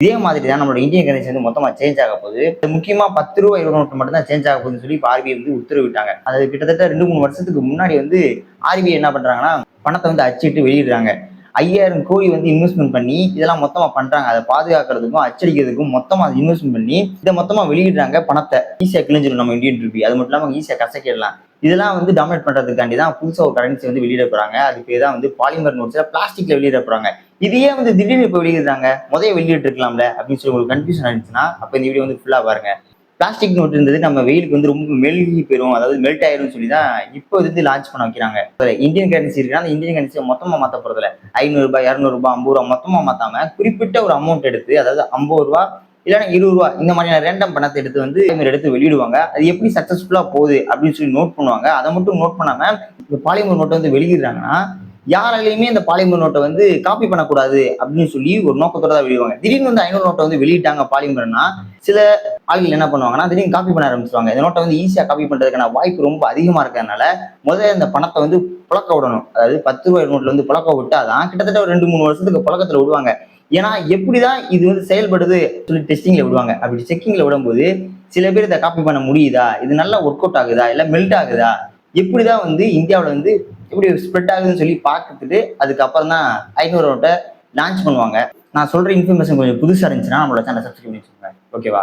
இதே மாதிரி தான் நம்மளோட இந்தியன் கரன்சி வந்து மொத்தமா சேஞ்ச் ஆக போகுது. முக்கியமா 10 ரூபா 20 நோட்டு மட்டும் தான் சேஞ்ச் ஆக போகுதுன்னு சொல்லி இப்போ ஆர்பிஐ வந்து உத்தரவிட்டாங்க. அது கிட்டத்தட்ட 2-3 வருஷத்துக்கு முன்னாடி வந்து ஆர்பிஐ என்ன பண்றாங்கன்னா பணத்தை வந்து அச்சிட்டு வெளியிடுறாங்க. 5000 கோடி வந்து இன்வெஸ்ட்மெண்ட் பண்ணி இதெல்லாம் மொத்தமா பண்றாங்க. அதை பாதுகாக்கிறதுக்கும் அச்சடிக்கிறதுக்கும் மொத்தமா இன்வெஸ்ட்மெண்ட் பண்ணி இதை மொத்தமா வெளியிடுறாங்க. பணத்தை ஈஸியா கிழிஞ்சிடும் நம்ம இந்தியன் ரூபி. அது மட்டும் இல்லாம ஈஸியா கசக்கிடலாம். இதெல்லாம் வந்து டாமினேட் பண்றதுக்காண்டி தான் புதுசா ஒரு கரன்சி வந்து வெளியிட போறாங்க. அதுக்கு தான் வந்து பாலிமர் நோட்ஸ்ல பிளாஸ்டிக்ல வெளியிட போறாங்க. இதையே வந்து திடீர்னு இப்ப வெளியிடுறாங்க, முதல்ல வெளியிட்டு இருக்கலாம்ல அப்படின்னு சொல்லி உங்களுக்கு கன்ஃபியூஷன் ஆயிடுச்சுன்னா அப்ப இந்த வீடியோ வந்து ஃபுல்லா பாருங்க. பிளாஸ்டிக் நோட் இருந்தது நம்ம வெயிலுக்கு வந்து ரொம்ப மெழுகி போயிடும், அதாவது மெல்ட் ஆயிரும் சொல்லி தான் இப்போ வந்து லான்ச் பண்ண வைக்கிறாங்க. இந்தியன் கரன்சி இருக்குன்னா அந்த இந்தியன் கரன்சியை மொத்தமா மாத்த போறதுல 500 ரூபாய் 200 ரூபாய் 50 ரூபாய் மொத்தமா மாத்தாம குறிப்பிட்ட ஒரு அமௌண்ட் எடுத்து, அதாவது 50 ரூபாய் இல்லைன்னா 20 ரூபாய் இந்த மாதிரியான ரேண்டம் பணத்தை எடுத்து வந்து எடுத்து வெளியிடுவாங்க. அது எப்படி சக்சஸ்ஃபுல்லா போகுது அப்படின்னு சொல்லி நோட் பண்ணுவாங்க. அதை மட்டும் நோட் பண்ணாம இப்போ பாலிமர் நோட்டை வந்து வெளியிடுறாங்கன்னா யாராலையுமே இந்த பாலிமர் நோட்டை வந்து காப்பி பண்ணக்கூடாது அப்படின்னு சொல்லி ஒரு நோக்கத்தோட தான் வெளியிடுவாங்க. திடீர்னு வந்து 500 நோட்டை வந்து வெளியிட்டாங்க பாலிமர்னா சில ஆள்கள் என்ன பண்ணுவாங்கன்னா திடீர்னு காப்பி பண்ண ஆரம்பிச்சுவாங்க. இந்த நோட்டை வந்து ஈஸியா காப்பி பண்றதுக்கான வாய்ப்பு ரொம்ப அதிகமா இருக்கிறதுனால முதல்ல இந்த பணத்தை வந்து புழக்க விடணும். அதாவது 10 ரூபாய் நோட்ல வந்து புழக்க விட்டாதான் கிட்டத்தட்ட ஒரு 2-3 வருஷத்துக்கு புழக்கத்துல விடுவாங்க. ஏன்னா எப்படிதான் இது வந்து செயல்படுது சொல்லி டெஸ்டிங்ல விடுவாங்க. அப்படி செக்கிங்ல விடும்போது சில பேர் இதை காப்பி பண்ண முடியுதா, இது நல்லா ஒர்க் அவுட் ஆகுதா, இல்ல மெல்ட் ஆகுதா, எப்படிதான் வந்து இந்தியாவில வந்து எப்படி ஸ்ப்ரெட் ஆகுதுன்னு சொல்லி பார்த்துட்டு அதுக்கப்புறம் தான் 500 நோட்டை லான்ச் பண்ணுவாங்க. நான் சொல்ற இன்ஃபர்மேஷன் கொஞ்சம் புதுசா இருந்துச்சுன்னா நம்மளோட சேனல் சப்ஸ்கிரைப் பண்ணி வச்சுக்கோங்க. ஓகேவா?